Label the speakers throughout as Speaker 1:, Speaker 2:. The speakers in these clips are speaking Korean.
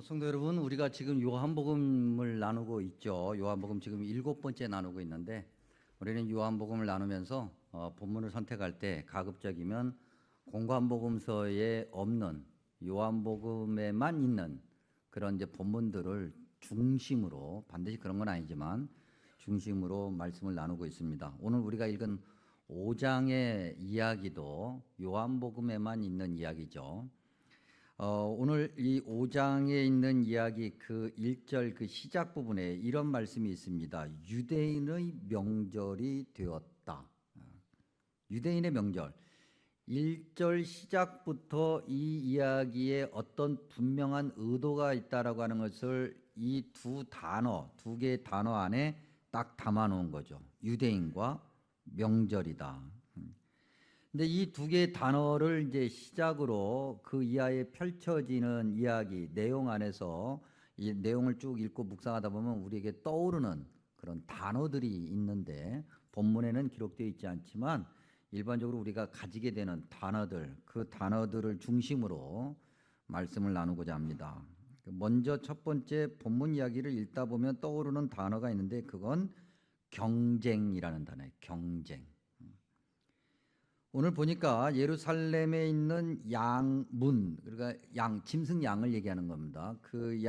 Speaker 1: 성도 여러분, 우리가 지금 요한복음을 나누고 있죠. 요한복음 지금 7번째 나누고 있는데, 우리는 요한복음을 나누면서 본문을 선택할 때 가급적이면 공관복음서에 없는 요한복음에만 있는 그런 이제 본문들을 중심으로, 반드시 그런 건 아니지만 중심으로 말씀을 나누고 있습니다. 오늘 우리가 읽은 5장의 이야기도 요한복음에만 있는 이야기죠. 오늘 이 5장에 있는 이야기 그 1절 그 시작 부분에 이런 말씀이 있습니다. 유대인의 명절이 되었다. 유대인의 명절. 1절 시작부터 이 이야기에 어떤 분명한 의도가 있다라고 하는 것을 이 두 개의 단어 안에 딱 담아 놓은 거죠. 유대인과 명절이다. 근데 이 두 개의 단어를 이제 시작으로 그 이하에 펼쳐지는 이야기, 내용 안에서 이 내용을 쭉 읽고 묵상하다 보면 우리에게 떠오르는 그런 단어들이 있는데 본문에는 기록되어 있지 않지만 일반적으로 우리가 가지게 되는 단어들, 그 단어들을 중심으로 말씀을 나누고자 합니다. 먼저 첫 번째 본문 이야기를 읽다 보면 떠오르는 단어가 있는데 그건 경쟁이라는 단어예요. 경쟁. 오늘 보니까 예루살렘에 있는 양문, 그러니까 짐승 양을 얘기하는 겁니다. 그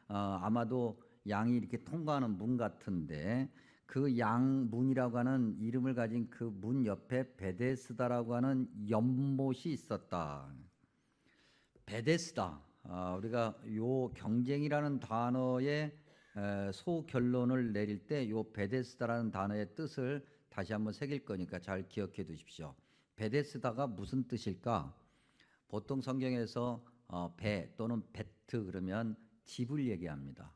Speaker 1: 아마도 양이 이렇게 통과하는 문 같은데 그 양문이라고 하는 이름을 가진 그 문 옆에 베데스다라고 하는 연못이 있었다. 베데스다. 우리가 요 경쟁이라는 단어의 소결론을 내릴 때 요 베데스다라는 단어의 뜻을 다시 한번 새길 거니까 잘 기억해 두십시오. 베데스다가 무슨 뜻일까? 보통 성경에서 배 또는 베트 그러면 집을 얘기합니다.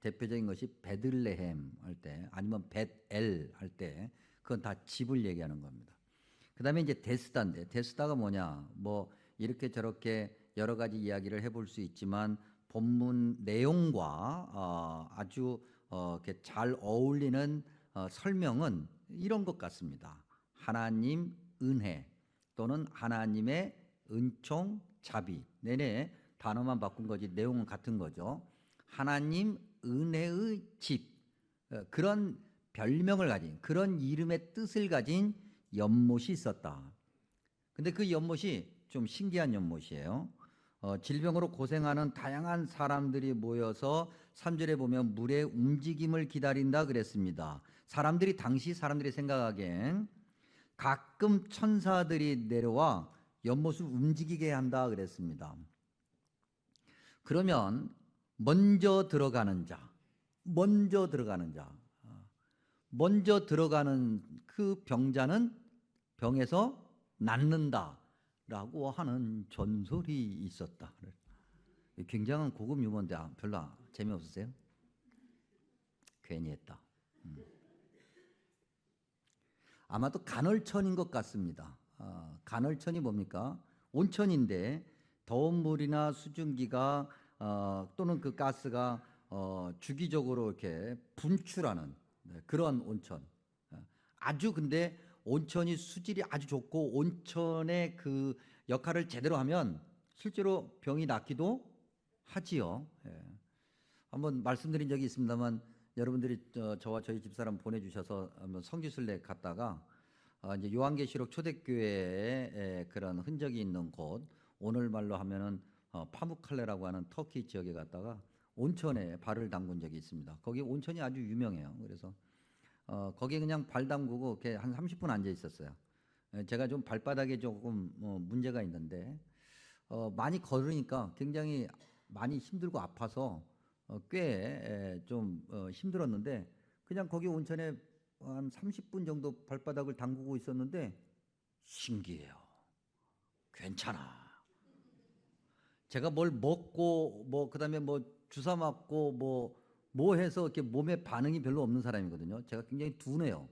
Speaker 1: 대표적인 것이 베들레헴 할 때 아니면 벳엘 할 때 그건 다 집을 얘기하는 겁니다. 그 다음에 이제 데스다인데 데스다가 뭐냐? 뭐 이렇게 저렇게 여러 가지 이야기를 해볼 수 있지만 본문 내용과 아주 이렇게 잘 어울리는 설명은 이런 것 같습니다. 하나님 은혜 또는 하나님의 은총 자비. 내내 단어만 바꾼 거지 내용은 같은 거죠. 하나님 은혜의 집. 그런 별명을 가진 그런 이름의 뜻을 가진 연못이 있었다. 근데 그 연못이 좀 신기한 연못이에요. 질병으로 고생하는 다양한 사람들이 모여서 3절에 보면 물의 움직임을 기다린다 그랬습니다. 당시 사람들이 생각하기엔 가끔 천사들이 내려와 연못을 움직이게 한다 그랬습니다. 그러면 먼저 들어가는 그 병자는 병에서 낫는다라고 하는 전설이 있었다. 굉장한 고급 유머인데 별로 재미없으세요? 괜히 했다. 아마도 간헐천인 것 같습니다. 간헐천이 뭡니까? 온천인데 더운 물이나 수증기가 또는 그 가스가 주기적으로 이렇게 분출하는 그런 온천. 아주 근데 온천이 수질이 아주 좋고 온천의 그 역할을 제대로 하면 실제로 병이 낫기도 하지요. 한번 말씀드린 적이 있습니다만 여러분들이 저와 저희 집사람 보내주셔서 한번 성지순례 갔다가 이제 요한계시록 초대교회에 그런 흔적이 있는 곳, 오늘 말로 하면은 파무칼레라고 하는 터키 지역에 갔다가 온천에 발을 담근 적이 있습니다. 거기 온천이 아주 유명해요. 그래서 거기에 그냥 발 담그고 이렇게 한 30분 앉아 있었어요. 제가 좀 발바닥에 조금 문제가 있는데 많이 걸으니까 굉장히 많이 힘들고 아파서 꽤 좀 힘들었는데 그냥 거기 온천에 한 30분 정도 발바닥을 담그고 있었는데 신기해요. 괜찮아. 제가 뭘 먹고 뭐 그다음에 뭐 주사 맞고 뭐 해서 이렇게 몸에 반응이 별로 없는 사람이거든요. 제가 굉장히 둔해요.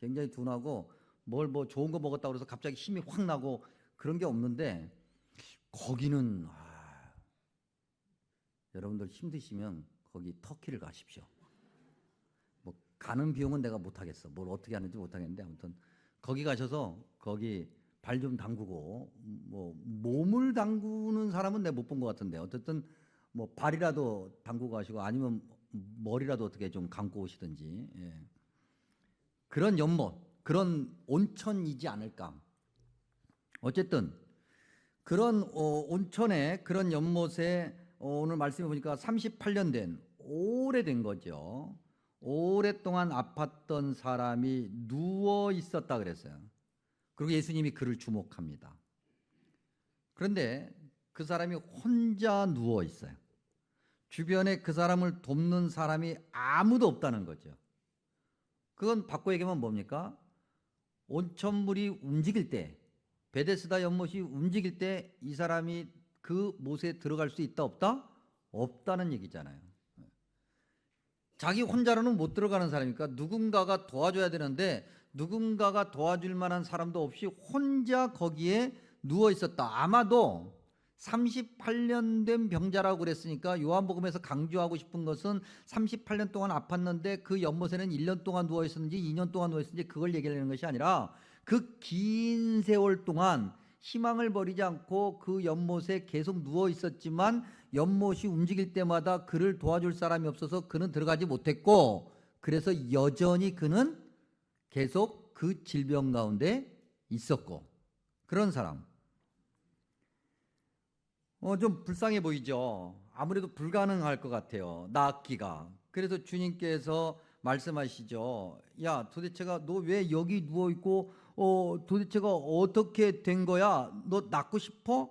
Speaker 1: 굉장히 둔하고 뭐 좋은 거 먹었다고 해서 갑자기 힘이 확 나고 그런 게 없는데 거기는 여러분들 힘드시면 거기 터키를 가십시오. 뭐 가는 비용은 내가 못 하겠어. 뭘 어떻게 하는지 못 하겠는데 아무튼 거기 가셔서 거기 발 좀 담그고 뭐 몸을 담그는 사람은 내가 못 본 것 같은데 어쨌든 뭐 발이라도 담그고 가시고 아니면 머리라도 어떻게 좀 감고 오시든지 그런 연못, 그런 온천이지 않을까. 어쨌든 그런 온천에 그런 연못에 오늘 말씀해 보니까 38년 된 오래된 거죠. 오랫동안 아팠던 사람이 누워 있었다 그랬어요. 그리고 예수님이 그를 주목합니다. 그런데 그 사람이 혼자 누워 있어요. 주변에 그 사람을 돕는 사람이 아무도 없다는 거죠. 그건 바꿔 얘기하면 뭡니까? 온천물이 움직일 때, 베데스다 연못이 움직일 때 이 사람이 그 못에 들어갈 수 있다 없다? 없다는 얘기잖아요. 자기 혼자로는 못 들어가는 사람이니까 누군가가 도와줘야 되는데 누군가가 도와줄 만한 사람도 없이 혼자 거기에 누워 있었다. 아마도 38년 된 병자라고 그랬으니까 요한복음에서 강조하고 싶은 것은 38년 동안 아팠는데 그 연못에는 1년 동안 누워 있었는지 2년 동안 누워 있었는지 그걸 얘기하는 것이 아니라 그 긴 세월 동안 희망을 버리지 않고 그 연못에 계속 누워 있었지만 연못이 움직일 때마다 그를 도와줄 사람이 없어서 그는 들어가지 못했고, 그래서 여전히 그는 계속 그 질병 가운데 있었고, 그런 사람. 좀 불쌍해 보이죠. 아무래도 불가능할 것 같아요, 낫기가. 그래서 주님께서 말씀하시죠. 야, 도대체가 너 왜 여기 누워 있고 도대체가 어떻게 된 거야? 너 낫고 싶어?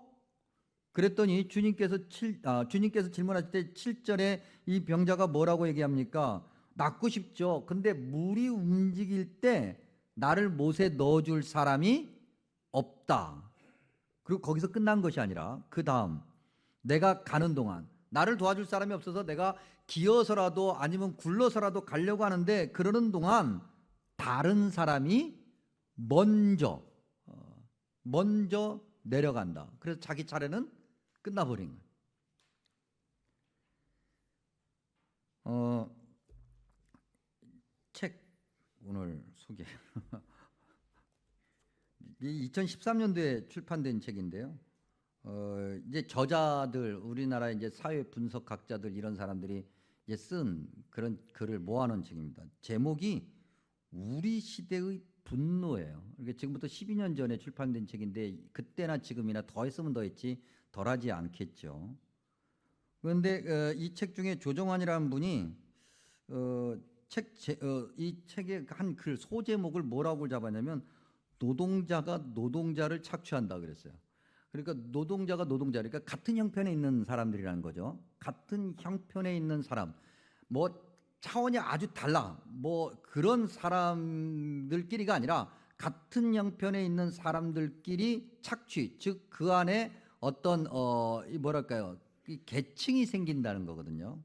Speaker 1: 그랬더니 주님께서 질문하실 때 7절에 이 병자가 뭐라고 얘기합니까? 낫고 싶죠. 근데 물이 움직일 때 나를 못에 넣어줄 사람이 없다. 그리고 거기서 끝난 것이 아니라 그 다음 내가 가는 동안 나를 도와줄 사람이 없어서 내가 기어서라도 아니면 굴러서라도 가려고 하는데 그러는 동안 다른 사람이 먼저 내려간다. 그래서 자기 차례는 끝나버린 거예요. 책 오늘 소개. 2013년도에 출판된 책인데요. 이제 저자들, 우리나라 이제 사회 분석학자들 이런 사람들이 이제 쓴 그런 글을 모아놓은 책입니다. 제목이 우리 시대의 분노예요. 이게 지금부터 12년 전에 출판된 책인데 그때나 지금이나 더했으면 더했지 덜하지 않겠죠. 그런데 이 책 중에 조정환이라는 분이 이 책의 한 글 소제목을 뭐라고 잡았냐면 노동자가 노동자를 착취한다 그랬어요. 그러니까 노동자가 그러니까 같은 형편에 있는 사람들이라는 거죠. 같은 형편에 있는 사람, 뭐 차원이 아주 달라, 뭐 그런 사람들끼리가 아니라 같은 형편에 있는 사람들끼리 착취, 즉 그 안에 어떤 뭐랄까요, 계층이 생긴다는 거거든요.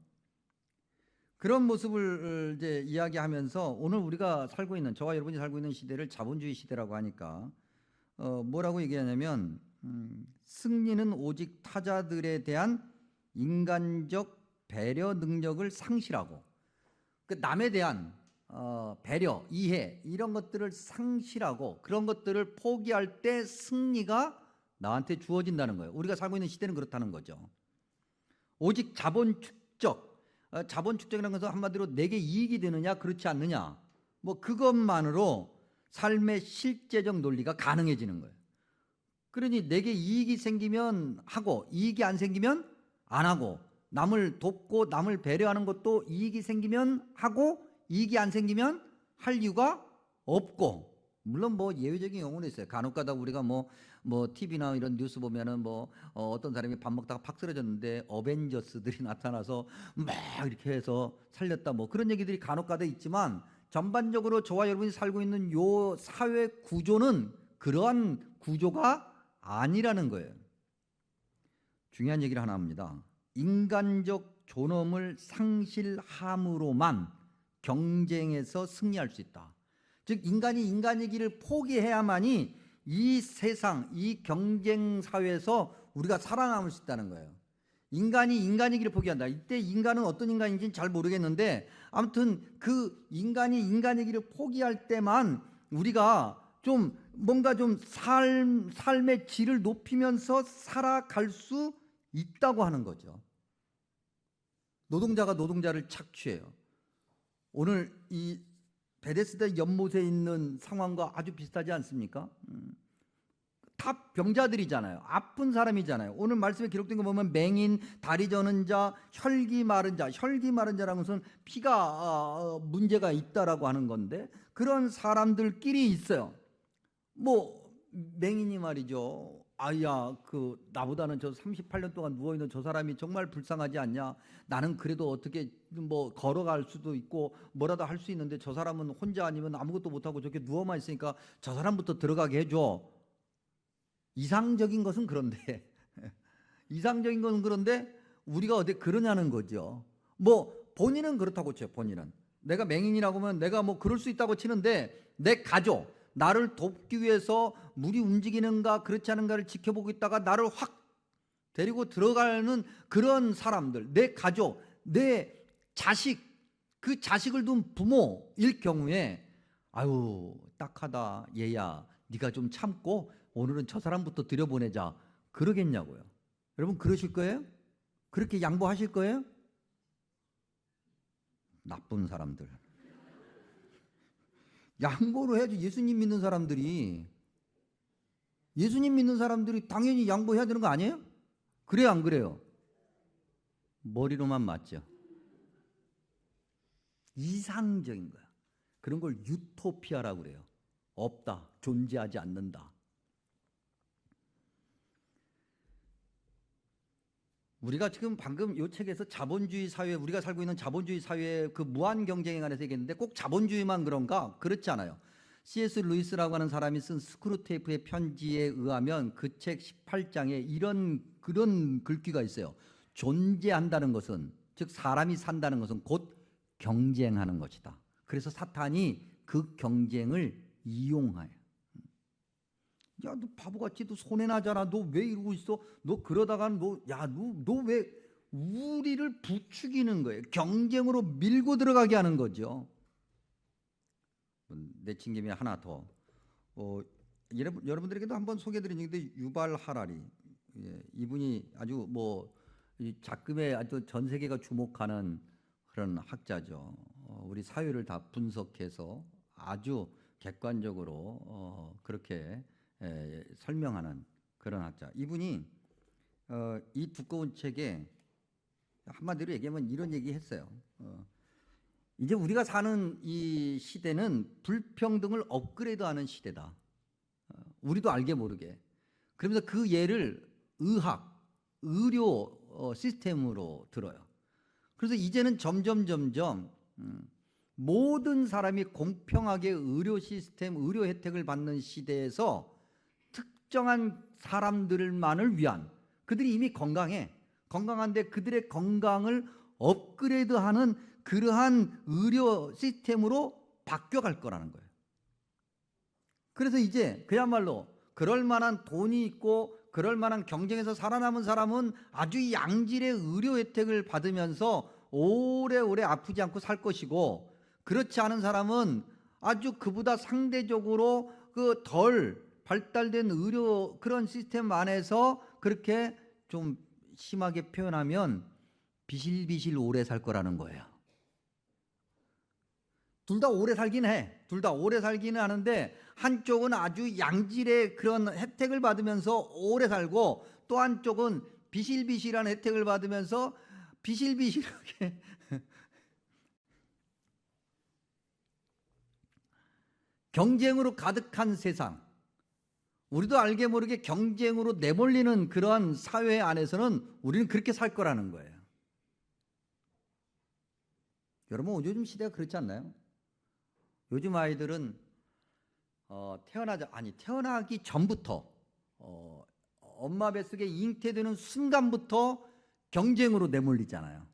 Speaker 1: 그런 모습을 이제 이야기하면서 오늘 우리가 살고 있는, 저와 여러분이 살고 있는 시대를 자본주의 시대라고 하니까 뭐라고 얘기하냐면 승리는 오직 타자들에 대한 인간적 배려 능력을 상실하고 그 남에 대한 배려, 이해 이런 것들을 상실하고 그런 것들을 포기할 때 승리가 나한테 주어진다는 거예요. 우리가 살고 있는 시대는 그렇다는 거죠. 오직 자본 축적, 자본 축적이라는 것은 한마디로 내게 이익이 되느냐 그렇지 않느냐, 뭐 그것만으로 삶의 실제적 논리가 가능해지는 거예요. 그러니 내게 이익이 생기면 하고 이익이 안 생기면 안 하고, 남을 돕고 남을 배려하는 것도 이익이 생기면 하고 이익이 안 생기면 할 이유가 없고, 물론 뭐 예외적인 경우는 있어요. 간혹가다 우리가 뭐 TV나 이런 뉴스 보면은 어떤 사람이 밥 먹다가 팍 쓰러졌는데 어벤져스들이 나타나서 막 이렇게 해서 살렸다, 뭐 그런 얘기들이 간혹가다 있지만 전반적으로 저와 여러분이 살고 있는 요 사회 구조는 그러한 구조가 아니라는 거예요. 중요한 얘기를 하나 합니다. 인간적 존엄을 상실함으로만 경쟁에서 승리할 수 있다. 즉 인간이 인간이기를 포기해야만이 이 세상, 이 경쟁 사회에서 우리가 살아남을 수 있다는 거예요. 인간이 인간이기를 포기한다. 이때 인간은 어떤 인간인지는 잘 모르겠는데 아무튼 그 인간이 인간이기를 포기할 때만 우리가 좀 뭔가 좀 삶의 질을 높이면서 살아갈 수 있다고 하는 거죠. 노동자가 노동자를 착취해요. 오늘 이 베데스다 연못에 있는 상황과 아주 비슷하지 않습니까? 다 병자들이잖아요. 아픈 사람이잖아요. 오늘 말씀에 기록된 거 보면 맹인, 다리 저는 자, 혈기 마른 자. 혈기 마른 자라는 것은 피가 문제가 있다라고 하는 건데 그런 사람들끼리 있어요. 뭐 맹인이 말이죠. 아야, 나보다는 저 38년 동안 누워 있는 저 사람이 정말 불쌍하지 않냐? 나는 그래도 어떻게 뭐 걸어갈 수도 있고 뭐라도 할 수 있는데 저 사람은 혼자 아니면 아무것도 못 하고 저렇게 누워만 있으니까 저 사람부터 들어가게 해줘. 이상적인 것은 그런데 이상적인 것은 그런데 우리가 어디 그러냐는 거죠. 뭐 본인은 그렇다고 쳐요. 본인은 내가 맹인이라고 하면 내가 뭐 그럴 수 있다고 치는데 내 가족, 나를 돕기 위해서 물이 움직이는가 그렇지 않은가를 지켜보고 있다가 나를 확 데리고 들어가는 그런 사람들, 내 가족, 내 자식, 그 자식을 둔 부모일 경우에 아유 딱하다 얘야, 네가 좀 참고 오늘은 저 사람부터 들여보내자 그러겠냐고요. 여러분 그러실 거예요? 그렇게 양보하실 거예요? 나쁜 사람들. 양보를 해야지. 예수님 믿는 사람들이 당연히 양보해야 되는 거 아니에요? 그래요 안 그래요? 머리로만 맞죠. 이상적인 거야. 그런 걸 유토피아라고 그래요. 없다, 존재하지 않는다. 우리가 지금 방금 이 책에서 자본주의 사회, 우리가 살고 있는 자본주의 사회의 그 무한 경쟁에 관해서 얘기했는데 꼭 자본주의만 그런가? 그렇지 않아요. C.S. 루이스라고 하는 사람이 쓴 스크루테이프의 편지에 의하면 그 책 18장에 그런 글귀가 있어요. 존재한다는 것은, 즉 사람이 산다는 것은 곧 경쟁하는 것이다. 그래서 사탄이 그 경쟁을 이용해요. 야, 너 바보같이 너 손해나잖아. 너 왜 이러고 있어? 너 그러다가 너 왜 우리를 부추기는 거예요. 경쟁으로 밀고 들어가게 하는 거죠. 내친 김에 하나 더. 여러분들에게도 한번 소개해드린 적인데 유발 하라리. 이분이 아주 이 작금에 아주 전 세계가 주목하는 그런 학자죠. 우리 사회를 다 분석해서 아주 객관적으로 그렇게 설명하는 그런 학자. 이분이 이 두꺼운 책에 한마디로 얘기하면 이런 얘기 했어요. 이제 우리가 사는 이 시대는 불평등을 업그레이드하는 시대다. 우리도 알게 모르게. 그러면서 그 예를 의학, 의료 시스템으로 들어요. 그래서 이제는 점점 모든 사람이 공평하게 의료 시스템, 의료 혜택을 받는 시대에서 특정한 사람들만을 위한, 그들이 이미 건강한데 그들의 건강을 업그레이드하는 그러한 의료 시스템으로 바뀌어갈 거라는 거예요. 그래서 이제 그야말로 그럴 만한 돈이 있고 그럴 만한 경쟁에서 살아남은 사람은 아주 양질의 의료 혜택을 받으면서 오래오래 아프지 않고 살 것이고, 그렇지 않은 사람은 아주 그보다 상대적으로 그 덜 발달된 의료 그런 시스템 안에서 그렇게 좀 심하게 표현하면 비실비실 오래 살 거라는 거예요. 둘 다 오래 살긴 해. 둘 다 오래 살기는 하는데 한쪽은 아주 양질의 그런 혜택을 받으면서 오래 살고, 또 한쪽은 비실비실한 혜택을 받으면서 비실비실하게 경쟁으로 가득한 세상, 우리도 알게 모르게 경쟁으로 내몰리는 그러한 사회 안에서는 우리는 그렇게 살 거라는 거예요. 여러분 요즘 시대가 그렇지 않나요? 요즘 아이들은 태어나기 전부터 엄마 뱃속에 잉태되는 순간부터 경쟁으로 내몰리잖아요.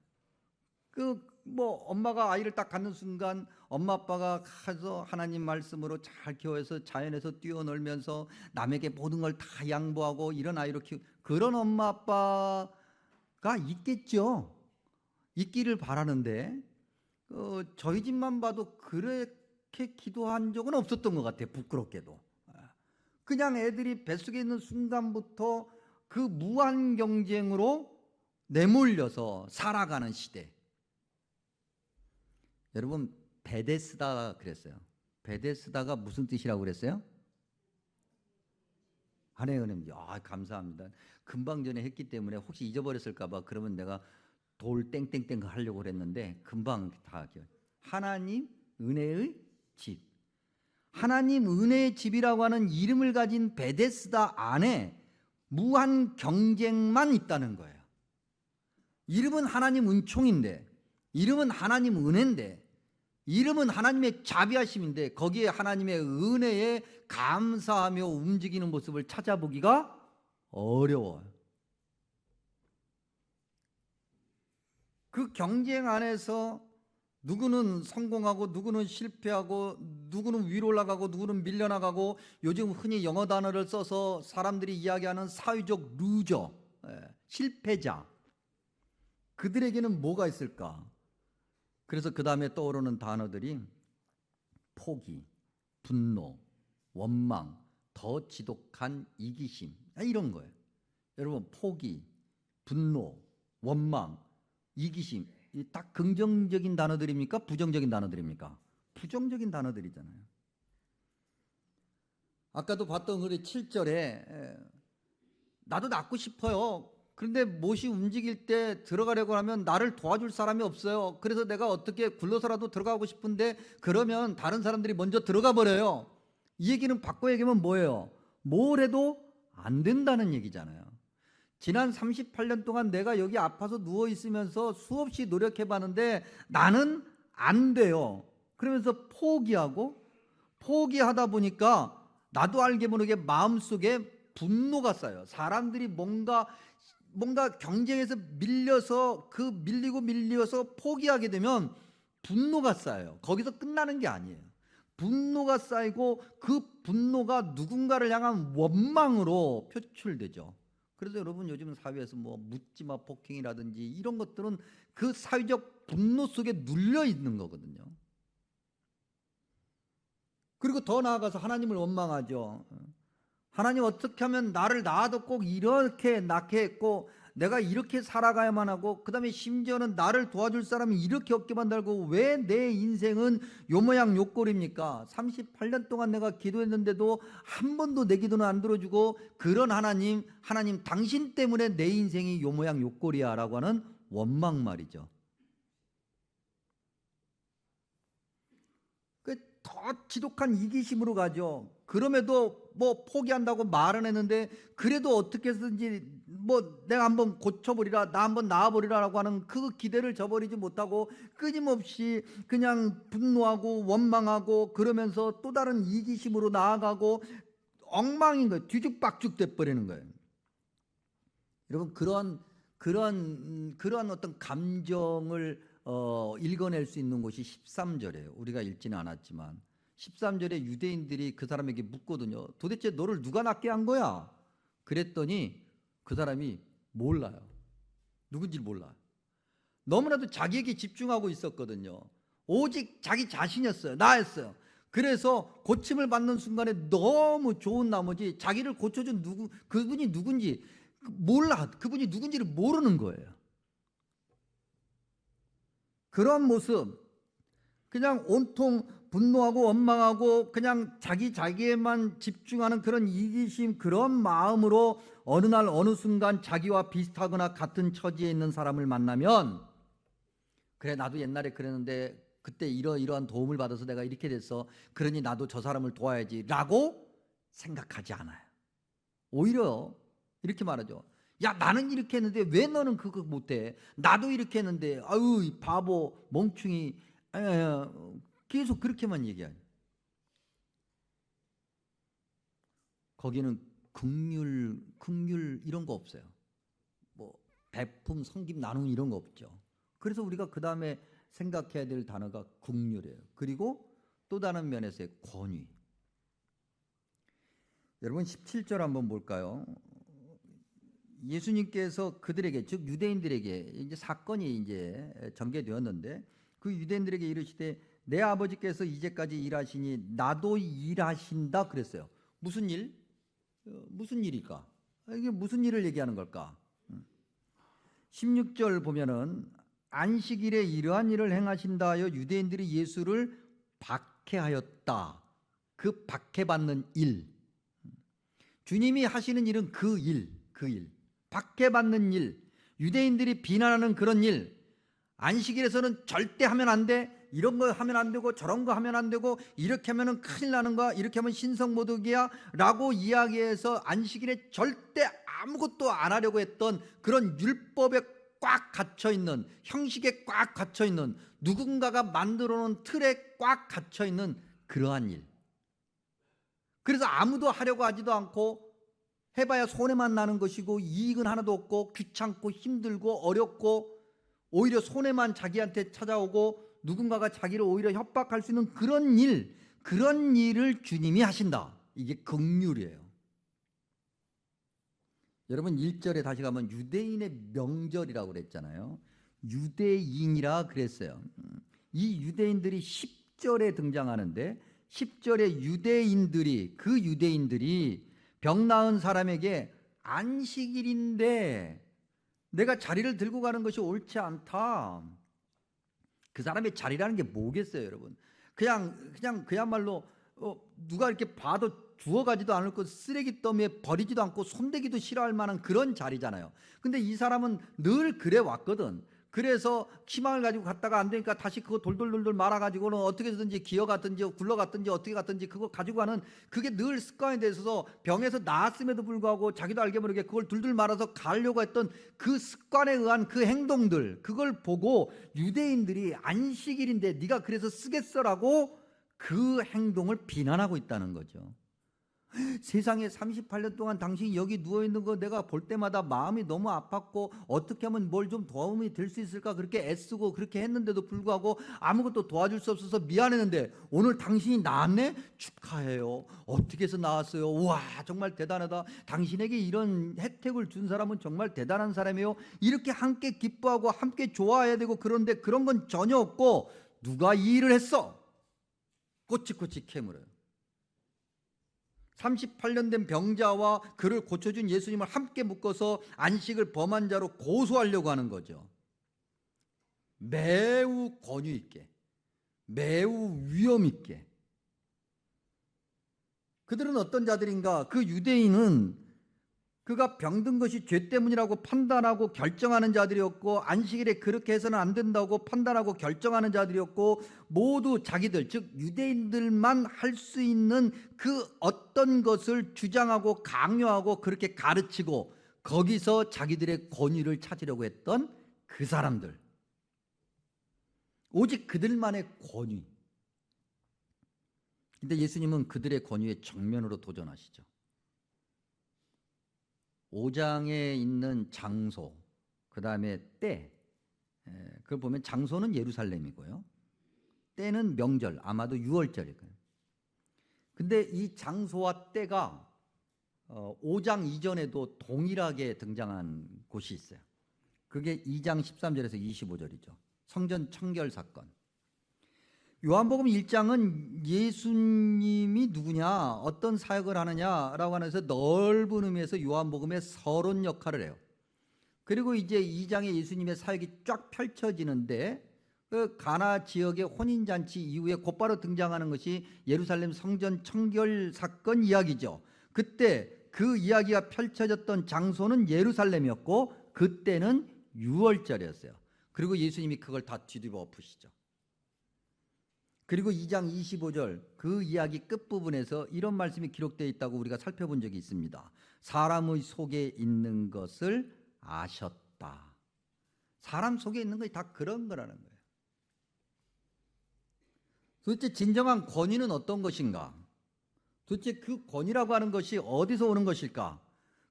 Speaker 1: 엄마가 아이를 딱 갖는 순간 엄마 아빠가 가서 하나님 말씀으로 잘 키워서 자연에서 뛰어놀면서 남에게 모든 걸 다 양보하고 이런 아이로 그런 엄마 아빠가 있겠죠. 있기를 바라는데 저희 집만 봐도 그렇게 기도한 적은 없었던 것 같아요. 부끄럽게도. 그냥 애들이 뱃속에 있는 순간부터 그 무한 경쟁으로 내몰려서 살아가는 시대. 여러분 베데스다 그랬어요. 베데스다가 무슨 뜻이라고 그랬어요? 한해 은혜입 감사합니다. 금방 전에 했기 때문에 혹시 잊어버렸을까 봐 그러면 내가 돌 땡땡땡 하려고 그랬는데 금방 다 기억. 하나님 은혜의 집. 하나님 은혜의 집이라고 하는 이름을 가진 베데스다 안에 무한 경쟁만 있다는 거예요. 이름은 하나님 은총인데, 이름은 하나님 은혜인데, 이름은 하나님의 자비하심인데 거기에 하나님의 은혜에 감사하며 움직이는 모습을 찾아보기가 어려워요. 그 경쟁 안에서 누구는 성공하고 누구는 실패하고 누구는 위로 올라가고 누구는 밀려나가고, 요즘 흔히 영어 단어를 써서 사람들이 이야기하는 사회적 루저, 실패자, 그들에게는 뭐가 있을까? 그래서 그 다음에 떠오르는 단어들이 포기, 분노, 원망, 더 지독한 이기심, 이런 거예요. 여러분 포기, 분노, 원망, 이기심, 이 딱 긍정적인 단어들입니까? 부정적인 단어들입니까? 부정적인 단어들이잖아요. 아까도 봤던 우리 7절에 나도 낫고 싶어요. 그런데 못이 움직일 때 들어가려고 하면 나를 도와줄 사람이 없어요. 그래서 내가 어떻게 굴러서라도 들어가고 싶은데 그러면 다른 사람들이 먼저 들어가 버려요. 이 얘기는 바꿔 얘기하면 뭐예요? 뭘 해도 안 된다는 얘기잖아요. 지난 38년 동안 내가 여기 아파서 누워 있으면서 수없이 노력해 봤는데 나는 안 돼요. 그러면서 포기하다 보니까 나도 알게 모르게 마음속에 분노가 쌓여요. 사람들이 뭔가 경쟁에서 밀려서 밀려서 포기하게 되면 분노가 쌓여요. 거기서 끝나는 게 아니에요. 분노가 쌓이고 그 분노가 누군가를 향한 원망으로 표출되죠. 그래서 여러분 요즘 사회에서 뭐 묻지마 폭행이라든지 이런 것들은 그 사회적 분노 속에 눌려 있는 거거든요. 그리고 더 나아가서 하나님을 원망하죠. 하나님 어떻게 하면 나를 낳아도 꼭 이렇게 낳게 했고 내가 이렇게 살아가야만 하고, 그 다음에 심지어는 나를 도와줄 사람이 이렇게 없게 만들고 왜 내 인생은 요 모양 요 꼴입니까? 38년 동안 내가 기도했는데도 한 번도 내 기도는 안 들어주고, 그런 하나님 당신 때문에 내 인생이 요 모양 요 꼴이야 라고 하는 원망 말이죠. 더 지독한 이기심으로 가죠. 그럼에도 뭐 포기한다고 말은 했는데 그래도 어떻게 해서든지 뭐 내가 한번 고쳐버리라, 나 한번 나아버리라라고 하는 그 기대를 저버리지 못하고 끊임없이 그냥 분노하고 원망하고 그러면서 또 다른 이기심으로 나아가고 엉망인 거예요. 뒤죽박죽 돼버리는 거예요. 여러분 그런 어떤 감정을 읽어낼 수 있는 곳이 13절이에요. 우리가 읽지는 않았지만 13절에 유대인들이 그 사람에게 묻거든요. 도대체 너를 누가 낫게 한 거야? 그랬더니 그 사람이 몰라요. 누군지를 몰라요. 너무나도 자기에게 집중하고 있었거든요. 오직 자기 자신이었어요. 나였어요. 그래서 고침을 받는 순간에 너무 좋은 나머지 자기를 고쳐준 그분이 누군지 몰라. 그분이 누군지를 모르는 거예요. 그런 모습, 그냥 온통 분노하고 원망하고 그냥 자기에만 집중하는 그런 이기심, 그런 마음으로 어느 날 어느 순간 자기와 비슷하거나 같은 처지에 있는 사람을 만나면, 그래 나도 옛날에 그랬는데 그때 이러한 도움을 받아서 내가 이렇게 됐어, 그러니 나도 저 사람을 도와야지 라고 생각하지 않아요. 오히려 이렇게 말하죠. 야 나는 이렇게 했는데 왜 너는 그거 못해? 나도 이렇게 했는데 아유 이 바보 멍충이, 계속 그렇게만 얘기하죠. 거기는 긍휼 이런 거 없어요. 뭐 베품 성김 나눔 이런 거 없죠. 그래서 우리가 그 다음에 생각해야 될 단어가 긍휼이에요. 그리고 또 다른 면에서의 권위. 여러분 17절 한번 볼까요? 예수님께서 그들에게, 즉 유대인들에게 이제 사건이 이제 전개되었는데 그 유대인들에게 이르시되 내 아버지께서 이제까지 일하시니 나도 일하신다 그랬어요. 무슨 일? 무슨 일일까? 이게 무슨 일을 얘기하는 걸까? 16절 보면은 안식일에 이러한 일을 행하신다 하여 유대인들이 예수를 박해하였다. 그 박해받는 일, 주님이 하시는 일은 그 일, 박해받는 일, 유대인들이 비난하는 그런 일, 안식일에서는 절대 하면 안 돼, 이런 거 하면 안 되고 저런 거 하면 안 되고 이렇게 하면 큰일 나는 거야, 이렇게 하면 신성모독이야 라고 이야기해서 안식일에 절대 아무것도 안 하려고 했던 그런 율법에 꽉 갇혀있는, 형식에 꽉 갇혀있는, 누군가가 만들어 놓은 틀에 꽉 갇혀있는 그러한 일, 그래서 아무도 하려고 하지도 않고 해봐야 손해만 나는 것이고 이익은 하나도 없고 귀찮고 힘들고 어렵고 오히려 손해만 자기한테 찾아오고 누군가가 자기를 오히려 협박할 수 있는 그런 일, 그런 일을 주님이 하신다. 이게 긍휼이에요. 여러분 1절에 다시 가면 유대인의 명절이라고 그랬잖아요. 유대인이라 그랬어요. 이 유대인들이 10절에 등장하는데 10절에 유대인들이, 그 유대인들이 병 나은 사람에게 안식일인데 내가 자리를 들고 가는 것이 옳지 않다. 그 사람의 자리라는 게 뭐겠어요, 여러분? 그냥 그야말로 누가 이렇게 봐도 주워가지도 않을 것, 쓰레기 더미에 버리지도 않고 손대기도 싫어할 만한 그런 자리잖아요. 근데 이 사람은 늘 그래 왔거든. 그래서 희망을 가지고 갔다가 안 되니까 다시 그거 돌돌돌돌 말아가지고는 어떻게든지 기어갔든지 굴러갔든지 어떻게 갔든지 그거 가지고 가는, 그게 늘 습관이 돼서 병에서 나았음에도 불구하고 자기도 알게 모르게 그걸 둘둘 말아서 가려고 했던 그 습관에 의한 그 행동들, 그걸 보고 유대인들이 안식일인데 네가 그래서 쓰겠어라고 그 행동을 비난하고 있다는 거죠. 세상에 38년 동안 당신이 여기 누워있는 거 내가 볼 때마다 마음이 너무 아팠고 어떻게 하면 뭘 좀 도움이 될 수 있을까 그렇게 애쓰고 그렇게 했는데도 불구하고 아무것도 도와줄 수 없어서 미안했는데 오늘 당신이 나았네? 축하해요. 어떻게 해서 나왔어요? 우와, 정말 대단하다. 당신에게 이런 혜택을 준 사람은 정말 대단한 사람이에요. 이렇게 함께 기뻐하고 함께 좋아해야 되고, 그런데 그런 건 전혀 없고 누가 이 일을 했어? 꼬치꼬치 캐물어요. 38년 된 병자와 그를 고쳐준 예수님을 함께 묶어서 안식을 범한 자로 고소하려고 하는 거죠. 매우 권위 있게, 매우 위험 있게. 그들은 어떤 자들인가? 그 유대인은 그가 병든 것이 죄 때문이라고 판단하고 결정하는 자들이었고, 안식일에 그렇게 해서는 안 된다고 판단하고 결정하는 자들이었고, 모두 자기들, 즉 유대인들만 할 수 있는 그 어떤 것을 주장하고 강요하고 그렇게 가르치고 거기서 자기들의 권위를 찾으려고 했던 그 사람들, 오직 그들만의 권위. 근데 예수님은 그들의 권위에 정면으로 도전하시죠. 5장에 있는 장소, 그 다음에 때, 그걸 보면 장소는 예루살렘이고요, 때는 명절, 아마도 6월절일 거예요. 근데 이 장소와 때가 5장 이전에도 동일하게 등장한 곳이 있어요. 그게 2장 13절에서 25절이죠. 성전 청결 사건. 요한복음 1장은 예수님이 누구냐, 어떤 사역을 하느냐라고 하면서 넓은 의미에서 요한복음의 서론 역할을 해요. 그리고 이제 2장에 예수님의 사역이 쫙 펼쳐지는데, 그 가나 지역의 혼인잔치 이후에 곧바로 등장하는 것이 예루살렘 성전 청결 사건 이야기죠. 그때 그 이야기가 펼쳐졌던 장소는 예루살렘이었고 그때는 6월절이었어요. 그리고 예수님이 그걸 다 뒤집어 엎으시죠. 그리고 2장 25절 그 이야기 끝부분에서 이런 말씀이 기록되어 있다고 우리가 살펴본 적이 있습니다. 사람의 속에 있는 것을 아셨다. 사람 속에 있는 것이 다 그런 거라는 거예요. 도대체 진정한 권위는 어떤 것인가? 도대체 그 권위라고 하는 것이 어디서 오는 것일까?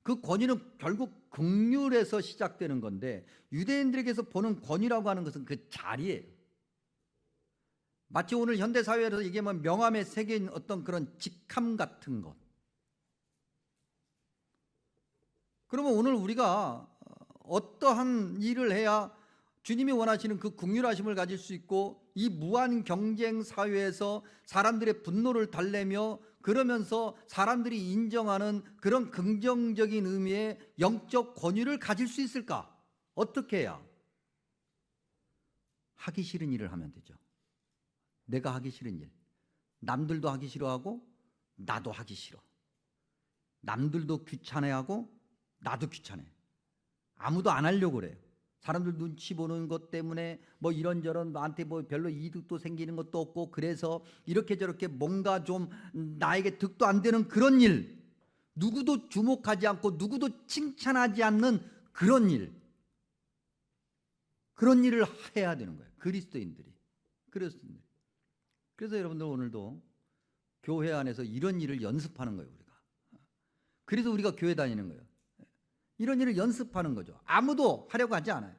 Speaker 1: 그 권위는 결국 긍휼에서 시작되는 건데, 유대인들에게서 보는 권위라고 하는 것은 그 자리예요. 마치 오늘 현대사회에서 얘기하면 명함에 새긴 어떤 그런 직함 같은 것. 그러면 오늘 우리가 어떠한 일을 해야 주님이 원하시는 그 긍휼하심을 가질 수 있고, 이 무한 경쟁 사회에서 사람들의 분노를 달래며 그러면서 사람들이 인정하는 그런 긍정적인 의미의 영적 권위를 가질 수 있을까? 어떻게 해야? 하기 싫은 일을 하면 되죠. 내가 하기 싫은 일. 남들도 하기 싫어하고 나도 하기 싫어. 남들도 귀찮아하고 나도 귀찮아. 아무도 안 하려고 그래요. 사람들 눈치 보는 것 때문에 뭐 이런저런 나한테 뭐 별로 이득도 생기는 것도 없고, 그래서 이렇게 저렇게 뭔가 좀 나에게 득도 안 되는 그런 일, 누구도 주목하지 않고 누구도 칭찬하지 않는 그런 일, 그런 일을 해야 되는 거예요. 그리스도인들이. 그래서 여러분들 오늘도 교회 안에서 이런 일을 연습하는 거예요. 우리가. 그래서 우리가 교회 다니는 거예요. 이런 일을 연습하는 거죠. 아무도 하려고 하지 않아요.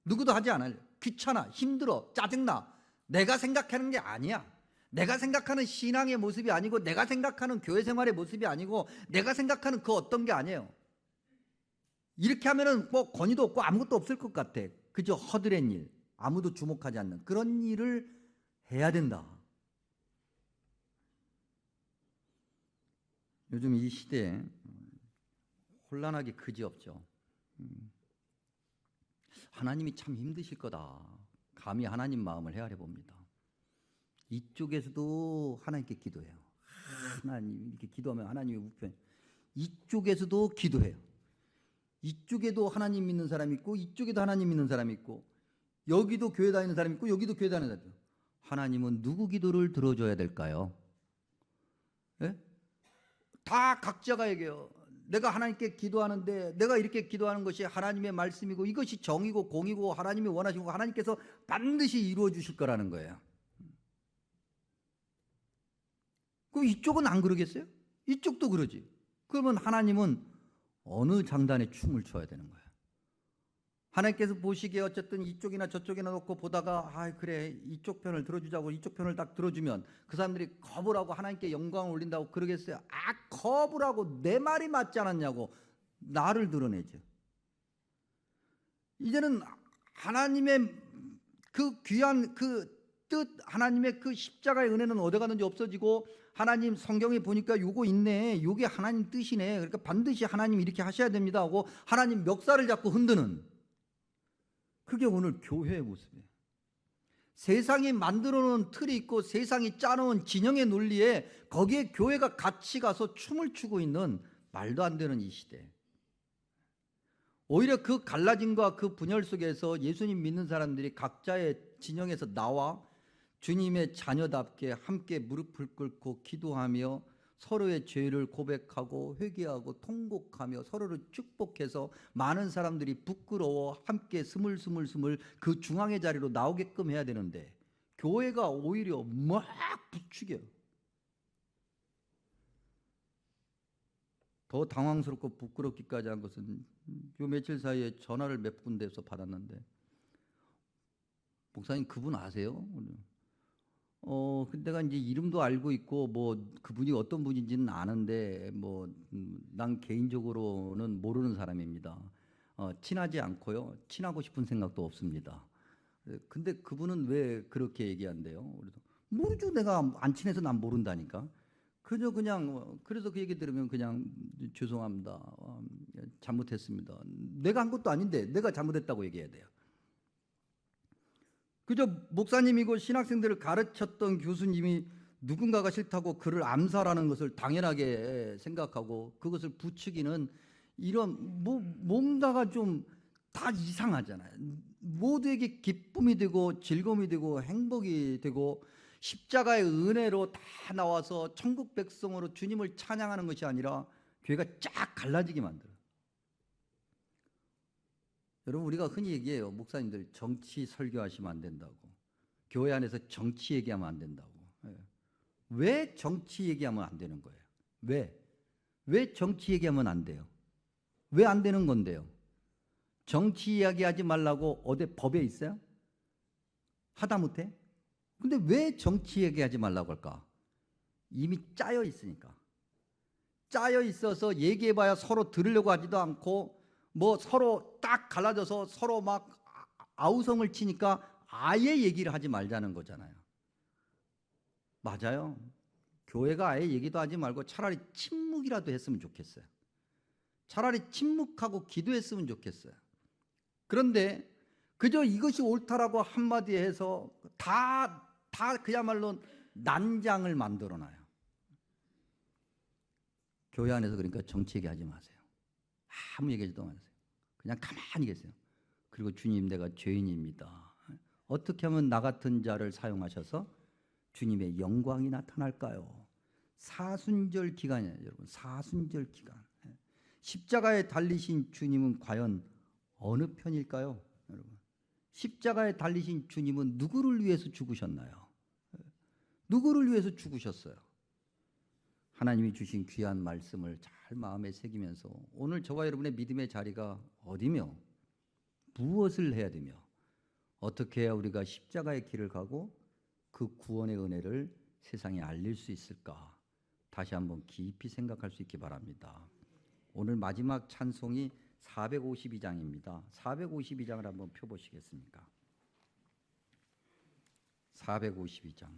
Speaker 1: 누구도 하지 않아요. 귀찮아, 힘들어, 짜증나. 내가 생각하는 게 아니야. 내가 생각하는 신앙의 모습이 아니고, 내가 생각하는 교회 생활의 모습이 아니고, 내가 생각하는 그 어떤 게 아니에요. 이렇게 하면은 뭐 권위도 없고 아무것도 없을 것 같아. 그저 허드렛 일, 아무도 주목하지 않는 그런 일을 해야 된다. 요즘 이 시대에 혼란하기 그지없죠. 하나님이 참 힘드실 거다. 감히 하나님 마음을 헤아려 봅니다. 이쪽에서도 하나님께 기도해요. 하나님, 이렇게 기도하면 하나님이 우편. 이쪽에서도 기도해요. 이쪽에도 하나님 믿는 사람이 있고, 이쪽에도 하나님 믿는 사람이 있고, 여기도 교회 다니는 사람이 있고, 여기도 교회 다니는 사람이 있고. 하나님은 누구 기도를 들어줘야 될까요? 예? 다 각자가 얘기해요. 내가 하나님께 기도하는데, 내가 이렇게 기도하는 것이 하나님의 말씀이고, 이것이 정이고 공이고 하나님이 원하시고 하나님께서 반드시 이루어 주실 거라는 거예요. 그럼 이쪽은 안 그러겠어요? 이쪽도 그러지. 그러면 하나님은 어느 장단에 춤을 춰야 되는 거예요? 하나님께서 보시기에 어쨌든 이쪽이나 저쪽이나 놓고 보다가, 아 그래 이쪽 편을 들어주자고 이쪽 편을 딱 들어주면 그 사람들이 겁을 하고 하나님께 영광을 올린다고 그러겠어요? 아 겁을 하고 내 말이 맞지 않았냐고 나를 드러내죠. 이제는 하나님의 그 귀한 그 뜻, 하나님의 그 십자가의 은혜는 어디 갔는지 없어지고, 하나님 성경에 보니까 요거 있네, 요게 하나님 뜻이네, 그러니까 반드시 하나님 이렇게 하셔야 됩니다 하고 하나님 멱살을 잡고 흔드는, 그게 오늘 교회의 모습이에요. 세상이 만들어 놓은 틀이 있고 세상이 짜놓은 진영의 논리에 거기에 교회가 같이 가서 춤을 추고 있는 말도 안 되는 이 시대. 오히려 그 갈라짐과 그 분열 속에서 예수님 믿는 사람들이 각자의 진영에서 나와 주님의 자녀답게 함께 무릎을 꿇고 기도하며 서로의 죄를 고백하고 회개하고 통곡하며 서로를 축복해서 많은 사람들이 부끄러워 함께 스물스물 그 중앙의 자리로 나오게끔 해야 되는데, 교회가 오히려 막 부추겨요. 더 당황스럽고 부끄럽기까지 한 것은 요 며칠 사이에 전화를 몇 군데에서 받았는데, 목사님 그분 아세요? 내가 이제 이름도 알고 있고 뭐 그분이 어떤 분인지는 아는데 뭐 난 개인적으로는 모르는 사람입니다. 친하지 않고요. 친하고 싶은 생각도 없습니다. 근데 그분은 왜 그렇게 얘기한대요? 그래서 모르죠. 내가 안 친해서 난 모른다니까. 그저 그냥 그래서 그 얘기 들으면 그냥 죄송합니다. 잘못했습니다. 내가 한 것도 아닌데 내가 잘못했다고 얘기해야 돼요. 그저 목사님이고 신학생들을 가르쳤던 교수님이 누군가가 싫다고 그를 암살하는 것을 당연하게 생각하고 그것을 부추기는 이런 뭔가가 좀 다 이상하잖아요. 모두에게 기쁨이 되고 즐거움이 되고 행복이 되고 십자가의 은혜로 다 나와서 천국 백성으로 주님을 찬양하는 것이 아니라 교회가 쫙 갈라지게 만들어요. 여러분, 우리가 흔히 얘기해요. 목사님들 정치 설교하시면 안 된다고, 교회 안에서 정치 얘기하면 안 된다고. 왜 정치 얘기하면 안 되는 거예요? 왜 정치 얘기하면 안 돼요? 왜 안 되는 건데요? 정치 이야기하지 말라고 어디 법에 있어요? 하다못해? 근데 왜 정치 얘기하지 말라고 할까? 이미 짜여 있으니까. 짜여 있어서 얘기해봐야 서로 들으려고 하지도 않고, 뭐 서로 딱 갈라져서 서로 막 아우성을 치니까 아예 얘기를 하지 말자는 거잖아요. 맞아요. 교회가 아예 얘기도 하지 말고 차라리 침묵이라도 했으면 좋겠어요. 차라리 침묵하고 기도했으면 좋겠어요. 그런데 그저 이것이 옳다라고 한마디 해서 다 그야말로 난장을 만들어놔요. 교회 안에서 그러니까 정치 얘기하지 마세요. 아무 얘기하지도 마세요. 그냥 가만히 계세요. 그리고 주님, 내가 죄인입니다. 어떻게 하면 나 같은 자를 사용하셔서 주님의 영광이 나타날까요? 사순절 기간이에요, 여러분. 사순절 기간. 십자가에 달리신 주님은 과연 어느 편일까요, 여러분? 십자가에 달리신 주님은 누구를 위해서 죽으셨나요? 누구를 위해서 죽으셨어요? 하나님이 주신 귀한 말씀을 잘 마음에 새기면서 오늘 저와 여러분의 믿음의 자리가 어디며 무엇을 해야 되며 어떻게 해야 우리가 십자가의 길을 가고 그 구원의 은혜를 세상에 알릴 수 있을까? 다시 한번 깊이 생각할 수 있기 바랍니다. 오늘 마지막 찬송이 452장입니다. 452장을 한번 펴보시겠습니까? 452장.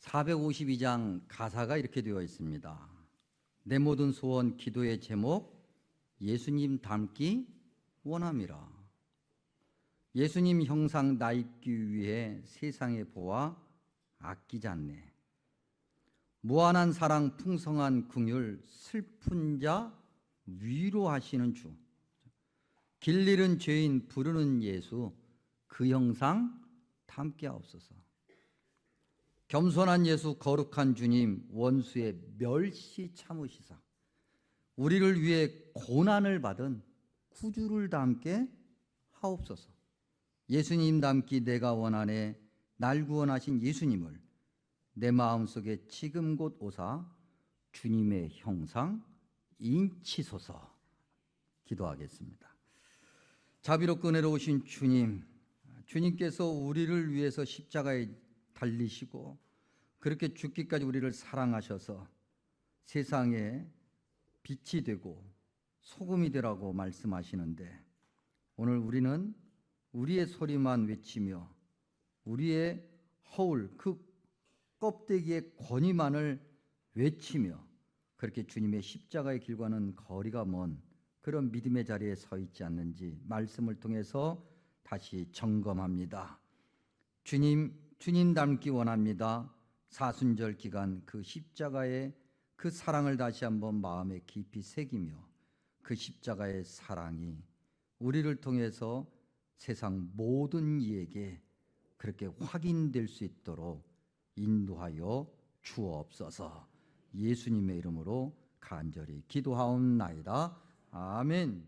Speaker 1: 452장 가사가 이렇게 되어 있습니다. 내 모든 소원 기도의 제목, 예수님 닮기 원함이라. 예수님 형상 나 입기 위해 세상에 보아 아끼지 않네. 무한한 사랑 풍성한 긍휼 슬픈 자 위로하시는 주. 길 잃은 죄인 부르는 예수 그 형상 닮게 하옵소서. 겸손한 예수 거룩한 주님 원수의 멸시 참으시사 우리를 위해 고난을 받은 구주를 닮게 하옵소서. 예수님 닮기 내가 원하네. 날 구원하신 예수님을 내 마음속에 지금 곧 오사 주님의 형상 인치소서. 기도하겠습니다. 자비롭고 은혜로우신 주님, 주님께서 우리를 위해서 십자가에 달리시고 그렇게 죽기까지 우리를 사랑하셔서 세상에 빛이 되고 소금이 되라고 말씀하시는데 오늘 우리는 우리의 소리만 외치며 우리의 허울 그 껍데기의 권위만을 외치며 그렇게 주님의 십자가의 길과는 거리가 먼 그런 믿음의 자리에 서 있지 않는지 말씀을 통해서 다시 점검합니다. 주님 닮기 원합니다. 사순절 기간 그 십자가의 그 사랑을 다시 한번 마음에 깊이 새기며 그 십자가의 사랑이 우리를 통해서 세상 모든 이에게 그렇게 확인될 수 있도록 인도하여 주옵소서. 예수님의 이름으로 간절히 기도하옵나이다. 아멘.